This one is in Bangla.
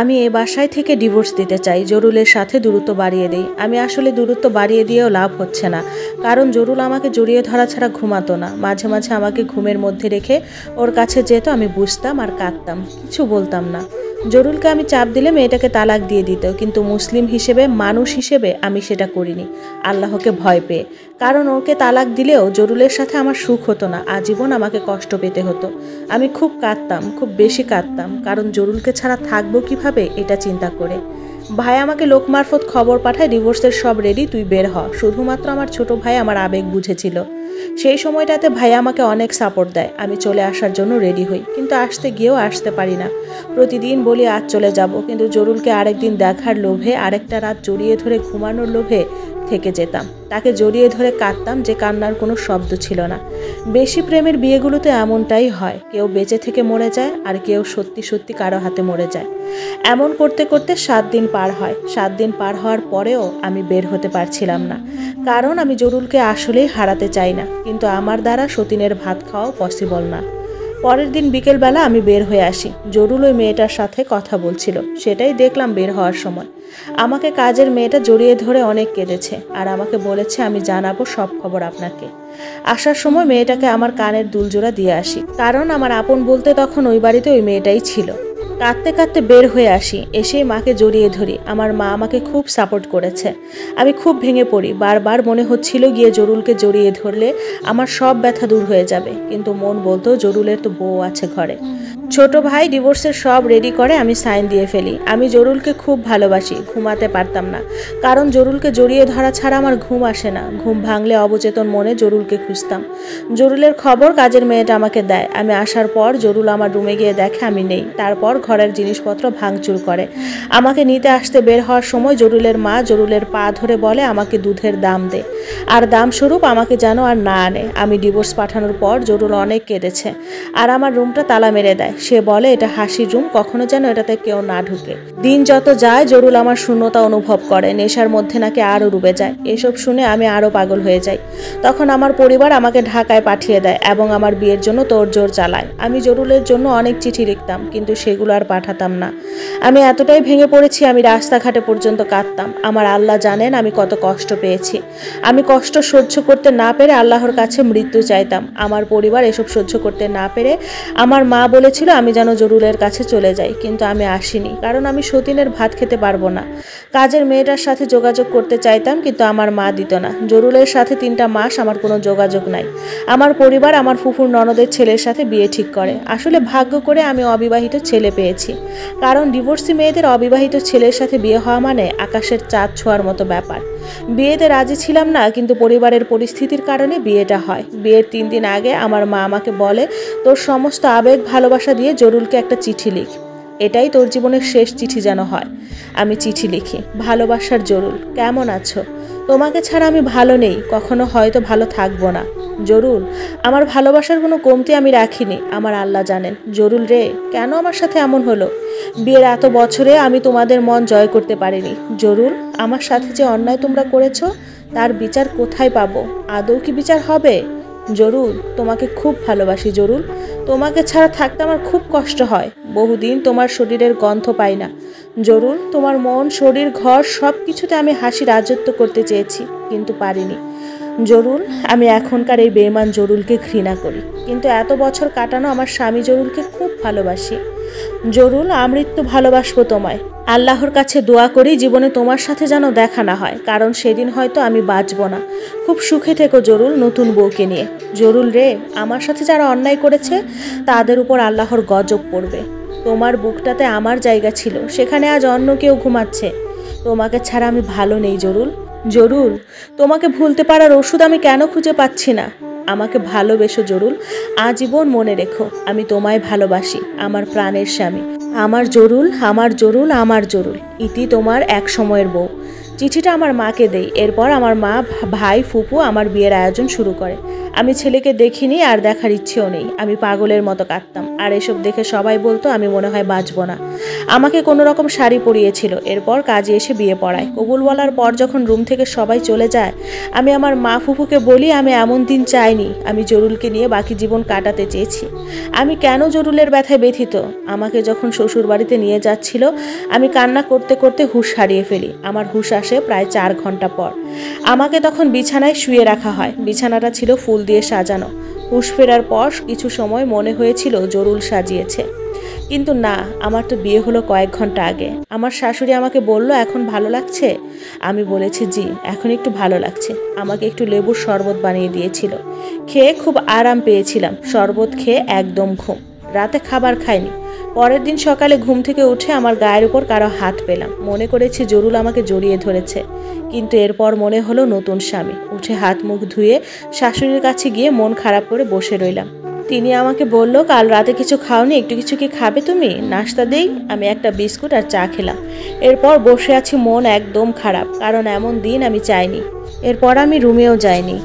আমি এ বাসায় থেকে ডিভোর্স দিতে চাই, জরুলের সাথে দূরত্ব বাড়িয়ে দিই। আমি আসলে দূরত্ব বাড়িয়ে দিয়েও লাভ হচ্ছে না, কারণ জরুল আমাকে জড়িয়ে ধরা ছাড়া ঘুমাতো না। মাঝে মাঝে আমাকে ঘুমের মধ্যে রেখে ওর কাছে যেত, আমি বুঝতাম আর কাঁদতাম, কিছু বলতাম না। জরুলকে আমি চাপ দিলে মেয়েটাকে তালাক দিয়ে দিত, কিন্তু মুসলিম হিসেবে, মানুষ হিসেবে আমি সেটা করিনি, আল্লাহকে ভয় পেয়ে। কারণ ওকে তালাক দিলেও জরুলের সাথে আমার সুখ হতো না, আজীবন আমাকে কষ্ট পেতে হতো। আমি খুব কাঁদতাম, খুব বেশি কাঁদতাম, কারণ জরুলকে ছাড়া থাকবো কিভাবে এটা চিন্তা করে। ভাই আমাকে লোক মারফত খবর পাঠায়, ডিভোর্সের সব রেডি, তুই বের হ। শুধুমাত্র আমার ছোট ভাই আমার আবেগ বুঝেছিল। সেই সময়টাতে ভাই আমাকে অনেক সাপোর্ট দেয়। আমি চলে আসার জন্য রেডি হই, কিন্তু আসতে গিয়েও আসতে পারি না। প্রতিদিন বলি আজ চলে যাব, কিন্তু জরুলকে আরেকদিন দেখার লোভে, আরেকটা রাত জড়িয়ে ধরে ঘুমানোর লোভে থেকে যেতাম। তাকে জড়িয়ে ধরে কাঁদতাম, যে কান্নার কোনো শব্দ ছিল না। বেশি প্রেমের বিয়েগুলোতে এমনটাই হয়, কেউ বেঁচে থেকে মরে যায় আর কেউ সত্যি সত্যি কারো হাতে মরে যায়। এমন করতে করতে 7 দিন পার হয়। 7 দিন পার হওয়ার পরেও আমি বের হতে পারছিলাম না, কারণ আমি জরুলকে আসলেই হারাতে চাই না, কিন্তু আমার দ্বারা সতীনের ভাত খাওয়াও পসিবল না। পরের দিন বিকেলবেলা আমি বের হয়ে আসি। জরুল ওই মেয়েটার সাথে কথা বলছিল, সেটাই দেখলাম বের হওয়ার সময়। আমাকে কাজের মেয়েটা জড়িয়ে ধরে অনেক কেঁদেছে আর আমাকে বলেছে আমি জানাবো সব খবর আপনাকে। আসার সময় মেয়েটাকে আমার কানের দুলজোড়া দিয়ে আসি, কারণ আমার আপন বলতে তখন ওই বাড়িতে ওই মেয়েটাই ছিল। কাঁদতে কাঁদতে বের হয়ে আসি, এসেই মাকে জড়িয়ে ধরি। আমার মা আমাকে খুব সাপোর্ট করেছে। আমি খুব ভেঙে পড়ি, বারবার মনে হচ্ছিল গিয়ে জরুলকে জড়িয়ে ধরলে আমার সব ব্যথা দূর হয়ে যাবে, কিন্তু মন বলতো জরুলের তো বউ আছে ঘরে। ছোট ভাই ডিভোর্সের সব রেডি করে, আমি সাইন দিয়ে ফেলি। আমি জরুলকে খুব ভালোবাসি, ঘুমাতে পারতাম না, কারণ জরুলকে জড়িয়ে ধরা ছাড়া আমার ঘুম আসে না। ঘুম ভাঙলে অবচেতন মনে জরুলকে খুঁজতাম। জরুলের খবর কাজের মেয়েটা আমাকে দেয়। আমি আসার পর জরুল আমার রুমে গিয়ে দেখে আমি নেই, তারপর ঘরের জিনিসপত্র ভাঙচুর করে। আমাকে নিতে আসতে বের হওয়ার সময় জরুলের মা জরুলের পা ধরে বলে আমাকে দুধের দাম দে, আর দাম স্বরূপ আমাকে যেন আর না আনে। আমি ডিভোর্স পাঠানোর পর জরুল অনেক কেঁদেছে আর আমার রুমটা তালা মেরে দেয়। সে বলে এটা হাসির রুম, কখনো যেন এটাতে কেউ না ঢুকে। দিন যত যায় জরুল আমার শূন্যতা অনুভব করে, নেশার মধ্যে নাকি আরও ডুবে যায়। এসব শুনে আমি আরও পাগল হয়ে যাই। তখন আমার পরিবার আমাকে ঢাকায় পাঠিয়ে দেয় এবং আমার বিয়ের জন্য তোড়জোড় চালায়। আমি জরুলের জন্য অনেক চিঠি লিখতাম, কিন্তু সেগুলো আর পাঠাতাম না। আমি এতটাই ভেঙে পড়েছি, আমি রাস্তাঘাটে পর্যন্ত কাঁদতাম। আমার আল্লাহ জানেন আমি কত কষ্ট পেয়েছি। আমি কষ্ট সহ্য করতে না পেরে আল্লাহর কাছে মৃত্যু চাইতাম। আমার পরিবার এসব সহ্য করতে না পেরে আমার মা বলেছিল আমি যেন জরুলের কাছে চলে যাই, কিন্তু আমি আসিনি, কারণ আমি সতীনের ভাত খেতে পারবো না। কাজের মেয়েটার সাথে যোগাযোগ করতে চাইতাম, কিন্তু আমার মা দিত না। জরুলের সাথে 3টা মাস আমার কোনো যোগাযোগ নাই। আমার পরিবার আমার ফুফুর ননদের ছেলের সাথে বিয়ে ঠিক করে। আসলে ভাগ্য করে আমি অবিবাহিত ছেলে পেয়েছি, কারণ ডিভোর্সি মেয়েদের অবিবাহিত ছেলের সাথে বিয়ে হওয়া মানে আকাশের চাঁদ ছোঁয়ার মতো ব্যাপার। বিয়েতে রাজি ছিলাম না, কিন্তু পরিবারের পরিস্থিতির কারণে বিয়েটা হয়। বিয়ের 3 দিন আগে আমার মা আমাকে বলে তোর সমস্ত আবেগ ভালোবাসা দিয়ে জরুলকে একটা চিঠি লিখ, এটাই তোর জীবনের শেষ চিঠি যেন হয়। আমি চিঠি লিখি, ভালোবাসার জরুল, কেমন আছো? তোমাকে ছাড়া আমি ভালো নেই, কখনো হয়তো ভালো থাকবো না। জরুল, আমার ভালোবাসার কোনো কমতি আমি রাখিনি, আমার আল্লাহ জানেন। জরুল রে, কেন আমার সাথে এমন হলো? বিয়ের এত বছরে আমি তোমাদের মন জয় করতে পারিনি। জরুল, আমার সাথে যে অন্যায় তোমরা করেছো তার বিচার কোথায় পাবো? আদৌ কি বিচার হবে? জরুল, তোমাকে খুব ভালোবাসি জরুল, তোমাকে ছাড়া থাকতে আমার খুব কষ্ট হয়। বহুদিন তোমার শরীরের গন্ধ পাই না। জরুল, তোমার মন, শরীর, ঘর সব কিছুতে আমি হাসি রাজত্ব করতে চেয়েছি, কিন্তু পারিনি। জরুল, আমি এখনকার এই বেঈমান জরুলকে ঘৃণা করি, কিন্তু এত বছর কাটানো আমার স্বামী জরুলকে খুব ভালোবাসি। জরুল, আমৃত্যু ভালোবাসবো তোমায়। আল্লাহর কাছে দোয়া করি জীবনে তোমার সাথে যেন দেখা না হয়, কারণ সেদিন হয়তো আমি বাঁচবো না। খুব সুখে থেকো জরুল, নতুন বউকে নিয়ে। জরুল রে, আমার সাথে যারা অন্যায় করেছে তাদের উপর আল্লাহর গজব পড়বে। তোমার বুকটাতে আমার জায়গা ছিল, সেখানে আজ অন্য কেউ ঘুমাচ্ছে। তোমাকে ছাড়া আমি ভালো নেই জরুল। জরুল, তোমাকে ভুলতে পারার ওষুধ আমি কেন খুঁজে পাচ্ছি না? আমাকে ভালোবেসো জরুল, আজীবন মনে রেখো আমি তোমায় ভালোবাসি, আমার প্রাণের স্বামী। আমার জরুল, আমার জরুল, আমার জরুল। ইতি তোমার এক সময়ের বউ। চিঠিটা আমার মাকে দেই। এরপর আমার মা, ভাই, ফুপু আমার বিয়ের আয়োজন শুরু করে। আমি ছেলেকে দেখিনি আর দেখার ইচ্ছেও নেই। আমি পাগলের মতো কাঁদতাম, আর এসব দেখে সবাই বলতো আমি মনে হয় বাঁচবো না। আমাকে কোনো রকম শাড়ি পরিয়েছিল, এরপর কাজে এসে বিয়ে পড়ায়। কবুল বলার পর যখন রুম থেকে সবাই চলে যায়, আমি আমার মা ফুফুকে বলি আমি এমন দিন চাইনি, আমি জরুলকে নিয়ে বাকি জীবন কাটাতে চেয়েছি। আমি কেন জরুলের ব্যথায় ব্যথিত? আমাকে যখন শ্বশুর বাড়িতে নিয়ে যাচ্ছিল, আমি কান্না করতে করতে হুঁশ হারিয়ে ফেলি। আমার হুঁশ আসে প্রায় 4 ঘন্টা পর। আমাকে তখন বিছানায় শুয়ে রাখা হয়। বিছানাটা ছিল ফুল দিয়ে সাজানো। হুঁশ ফেরার পর কিছু সময় মনে হয়েছিল জরুল সাজিয়েছে, কিন্তু না, আমার তো বিয়ে হলো কয়েক ঘন্টা আগে। আমার শাশুড়ি আমাকে বলল এখন ভালো লাগছে? আমি বলেছি জি, এখন একটু ভালো লাগছে। আমাকে একটু লেবুর শরবত বানিয়ে দিয়েছিল, খেয়ে খুব আরাম পেয়েছিলাম। শরবত খেয়ে একদম ঘুম। রাতে খাবার খাইনি। পরের দিন সকালে ঘুম থেকে উঠে আমার গায়ের উপর কারো হাত পেলাম। মনে করেছি জরুল আমাকে জড়িয়ে ধরেছে, কিন্তু এরপর মনে হলো নতুন স্বামী। উঠে হাত মুখ ধুয়ে শাশুড়ির কাছে গিয়ে মন খারাপ করে বসে রইলাম। তিনি আমাকে বলল কাল রাতে কিছু খাওনি, একটু কিছু কি খাবে তুমি? নাস্তা দেই? আমি একটা বিস্কুট আর চা খেলাম। এরপর বসে আছি মন একদম খারাপ, কারণ এমন দিন আমি চাইনি। এরপর আমি রুমেও যাইনি।